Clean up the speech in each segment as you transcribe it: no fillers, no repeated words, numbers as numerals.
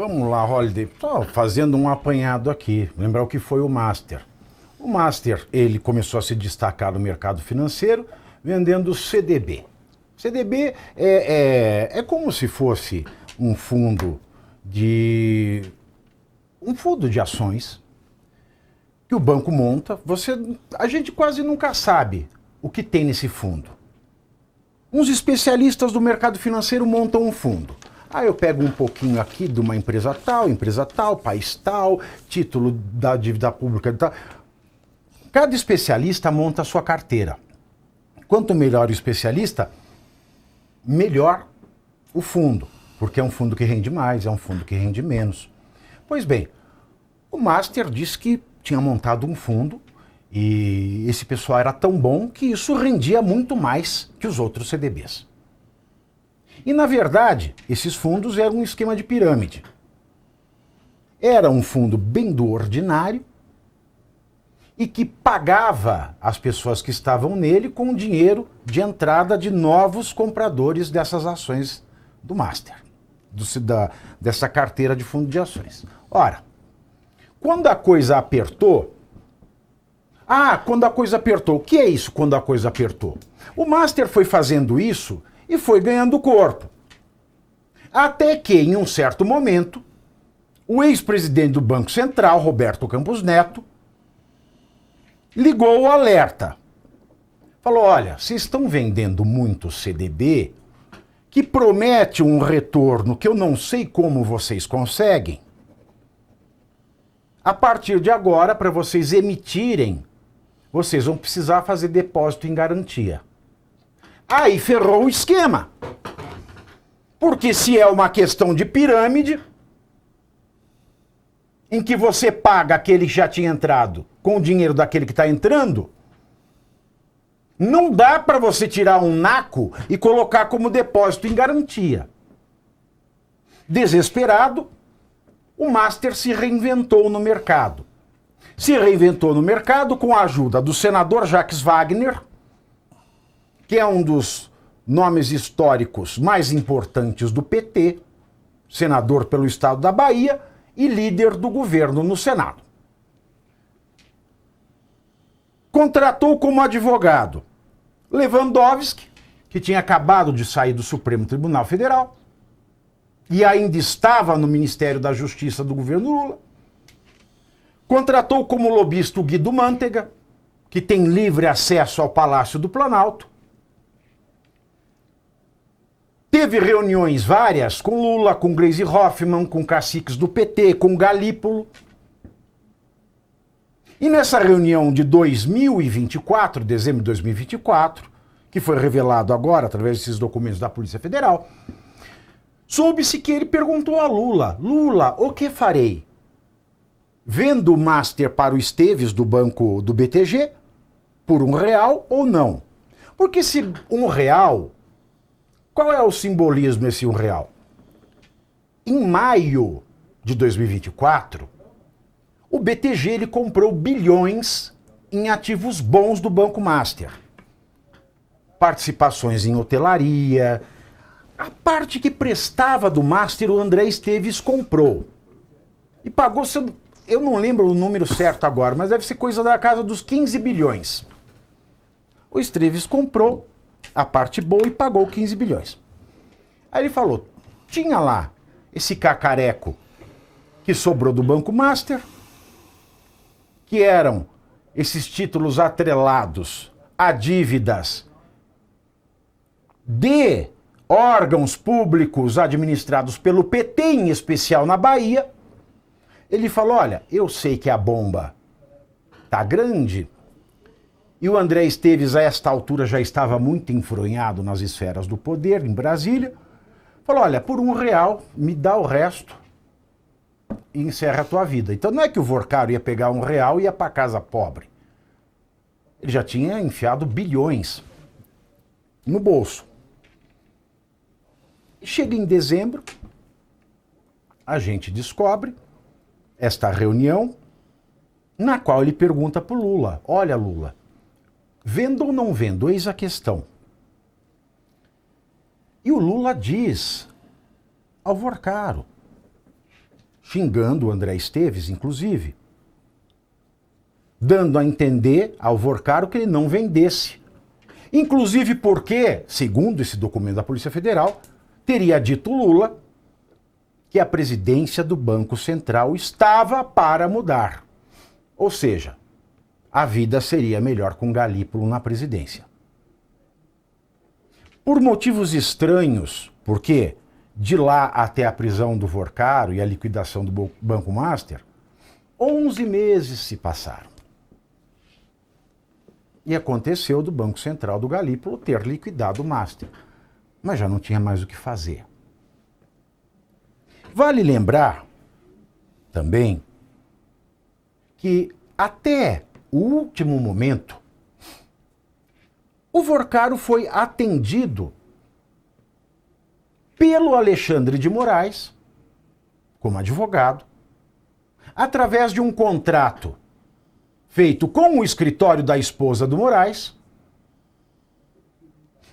Vamos lá, Holiday. Só fazendo um apanhado aqui. Lembrar o que foi o Master. O Master, ele começou a se destacar no mercado financeiro vendendo CDB. CDB é como se fosse um fundo de ações que o banco monta. A gente quase nunca sabe o que tem nesse fundo. Uns especialistas do mercado financeiro montam um fundo. Aí eu pego um pouquinho aqui de uma empresa tal, país tal, título da dívida pública tal. Cada especialista monta a sua carteira. Quanto melhor o especialista, melhor o fundo. Porque é um fundo que rende mais, é um fundo que rende menos. Pois bem, o Master disse que tinha montado um fundo e esse pessoal era tão bom que isso rendia muito mais que os outros CDBs. E, na verdade, esses fundos eram um esquema de pirâmide. Era um fundo bem do ordinário e que pagava as pessoas que estavam nele com dinheiro de entrada de novos compradores dessas ações do Master, dessa carteira de fundo de ações. Ora, quando a coisa apertou... quando a coisa apertou. O que é isso, quando a coisa apertou? O Master foi fazendo isso e foi ganhando corpo. Até que, em um certo momento, o ex-presidente do Banco Central, Roberto Campos Neto, ligou o alerta. Falou, olha, vocês estão vendendo muito CDB que promete um retorno que eu não sei como vocês conseguem. A partir de agora, para vocês emitirem, vocês vão precisar fazer depósito em garantia. Aí ferrou o esquema. Porque se é uma questão de pirâmide, em que você paga aquele que já tinha entrado com o dinheiro daquele que está entrando, não dá para você tirar um naco e colocar como depósito em garantia. Desesperado, o Master se reinventou no mercado. Se reinventou no mercado com a ajuda do senador Jacques Wagner, que é um dos nomes históricos mais importantes do PT, senador pelo estado da Bahia e líder do governo no Senado. Contratou como advogado Lewandowski, que tinha acabado de sair do Supremo Tribunal Federal e ainda estava no Ministério da Justiça do governo Lula. Contratou como lobista o Guido Mantega, que tem livre acesso ao Palácio do Planalto. Teve reuniões várias com Lula, com Gleisi Hoffmann, com caciques do PT, com Galípolo. E nessa reunião de 2024, dezembro de 2024, que foi revelado agora através desses documentos da Polícia Federal, soube-se que ele perguntou a Lula, Lula, o que farei? Vendo o Master para o Esteves do banco do BTG por R$1 ou não? Porque se R$1, qual é o simbolismo desse R$1? Em maio de 2024, o BTG ele comprou bilhões em ativos bons do Banco Master. Participações em hotelaria. A parte que prestava do Master, o André Esteves comprou. E pagou, eu não lembro o número certo agora, mas deve ser coisa da casa dos 15 bilhões. O Esteves comprou a parte boa e pagou 15 bilhões. Aí ele falou, tinha lá esse cacareco que sobrou do Banco Master, que eram esses títulos atrelados a dívidas de órgãos públicos administrados pelo PT, em especial na Bahia. Ele falou, olha, eu sei que a bomba tá grande, e o André Esteves, a esta altura, já estava muito enfronhado nas esferas do poder, em Brasília. Falou, olha, por R$1, me dá o resto e encerra a tua vida. Então não é que o Vorcaro ia pegar R$1 e ia para casa pobre. Ele já tinha enfiado bilhões no bolso. Chega em dezembro, a gente descobre esta reunião na qual ele pergunta para o Lula, olha Lula, vendo ou não vendo, eis a questão. E o Lula diz ao Vorcaro, xingando o André Esteves, inclusive, dando a entender ao Vorcaro que ele não vendesse. Inclusive porque, segundo esse documento da Polícia Federal, teria dito Lula que a presidência do Banco Central estava para mudar. Ou seja, a vida seria melhor com Galípolo na presidência. Por motivos estranhos, porque de lá até a prisão do Vorcaro e a liquidação do Banco Master, 11 meses se passaram. E aconteceu do Banco Central do Galípolo ter liquidado o Master. Mas já não tinha mais o que fazer. Vale lembrar também que até o último momento o Vorcaro foi atendido pelo Alexandre de Moraes, como advogado, através de um contrato feito com o escritório da esposa do Moraes,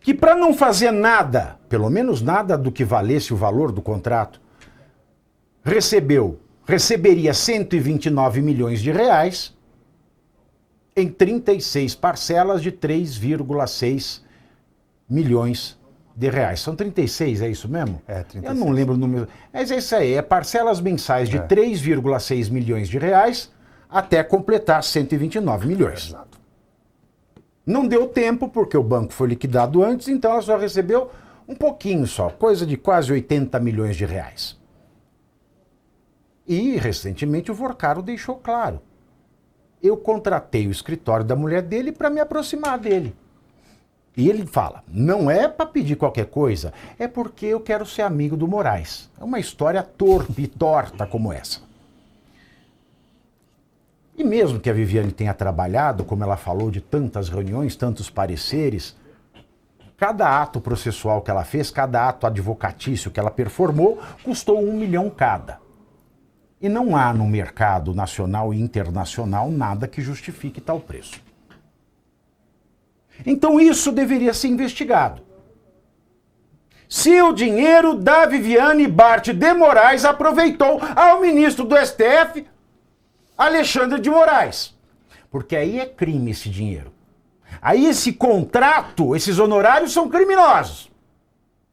que para não fazer nada, pelo menos nada do que valesse o valor do contrato, receberia 129 milhões de reais em 36 parcelas de 3,6 milhões de reais. São 36, é isso mesmo? É, 36. Eu não lembro o número. Mas é isso aí, é parcelas mensais de 3,6 milhões de reais até completar 129 milhões. Exato. Não deu tempo, porque o banco foi liquidado antes, então ela só recebeu um pouquinho só, coisa de quase 80 milhões de reais. E, recentemente, o Vorcaro deixou claro. Eu contratei o escritório da mulher dele para me aproximar dele. E ele fala, não é para pedir qualquer coisa, é porque eu quero ser amigo do Moraes. É uma história torpe e torta como essa. E mesmo que a Viviane tenha trabalhado, como ela falou, de tantas reuniões, tantos pareceres, cada ato processual que ela fez, cada ato advocatício que ela performou, custou 1 milhão cada. E não há no mercado nacional e internacional nada que justifique tal preço. Então isso deveria ser investigado. Se o dinheiro da Viviane Bart de Moraes aproveitou ao ministro do STF, Alexandre de Moraes. Porque aí é crime esse dinheiro. Aí esse contrato, esses honorários são criminosos.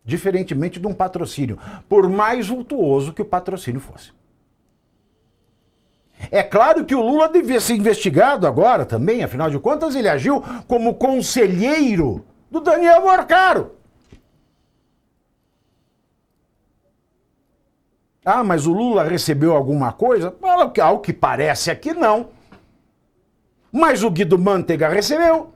Diferentemente de um patrocínio, por mais vultuoso que o patrocínio fosse. É claro que o Lula devia ser investigado agora também, afinal de contas ele agiu como conselheiro do Daniel Vorcaro. Ah, mas o Lula recebeu alguma coisa? Ao que parece aqui não. Mas o Guido Mantega recebeu.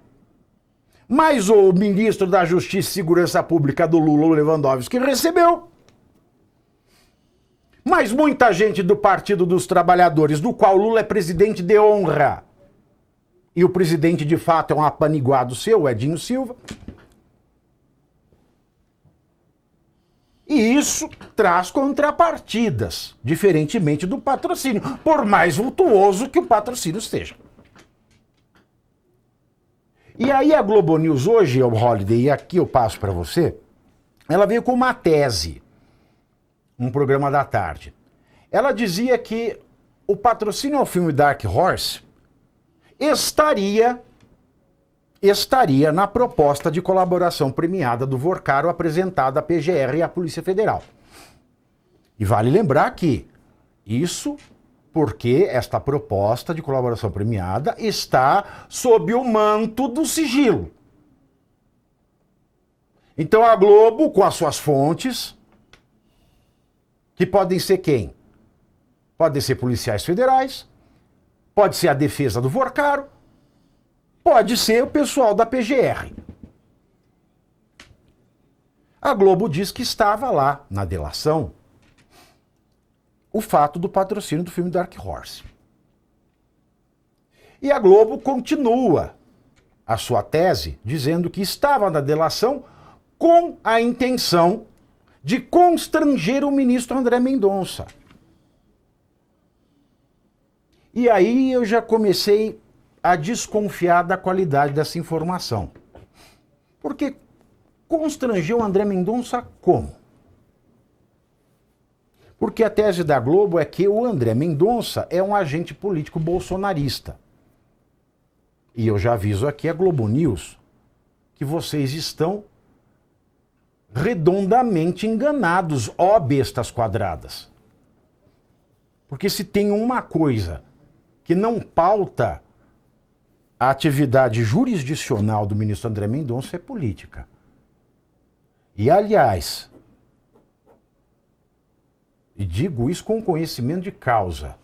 Mas o ministro da Justiça e Segurança Pública do Lula, o Lewandowski, recebeu. Mas muita gente do Partido dos Trabalhadores, do qual Lula é presidente de honra, e o presidente de fato é um apaniguado seu, o Edinho Silva, e isso traz contrapartidas, diferentemente do patrocínio, por mais vultuoso que o patrocínio seja. E aí a Globo News hoje, o Holiday, e aqui eu passo para você, ela veio com uma tese, um programa da tarde. Ela dizia que o patrocínio ao filme Dark Horse estaria na proposta de colaboração premiada do Vorcaro apresentada à PGR e à Polícia Federal. E vale lembrar que isso porque esta proposta de colaboração premiada está sob o manto do sigilo. Então a Globo, com as suas fontes, que podem ser quem? Podem ser policiais federais, pode ser a defesa do Vorcaro, pode ser o pessoal da PGR. A Globo diz que estava lá, na delação, o fato do patrocínio do filme Dark Horse. E a Globo continua a sua tese, dizendo que estava na delação com a intenção de constranger o ministro André Mendonça. E aí eu já comecei a desconfiar da qualidade dessa informação. Porque constranger o André Mendonça como? Porque a tese da Globo é que o André Mendonça é um agente político bolsonarista. E eu já aviso aqui a Globo News que vocês estão redondamente enganados, ó bestas quadradas. Porque se tem uma coisa que não pauta a atividade jurisdicional do ministro André Mendonça é política. E, aliás, e digo isso com conhecimento de causa,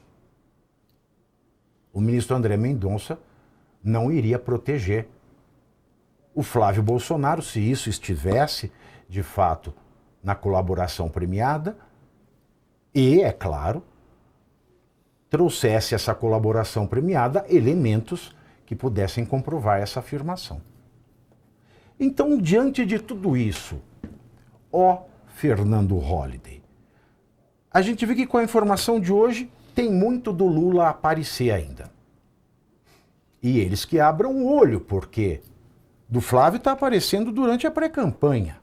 o ministro André Mendonça não iria proteger o Flávio Bolsonaro se isso estivesse, de fato, na colaboração premiada e, é claro, trouxesse essa colaboração premiada elementos que pudessem comprovar essa afirmação. Então, diante de tudo isso, ó Fernando Holliday, a gente vê que com a informação de hoje tem muito do Lula a aparecer ainda. E eles que abram o olho, porque do Flávio está aparecendo durante a pré-campanha.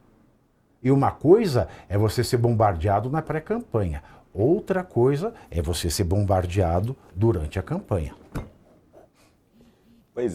E uma coisa é você ser bombardeado na pré-campanha. Outra coisa é você ser bombardeado durante a campanha.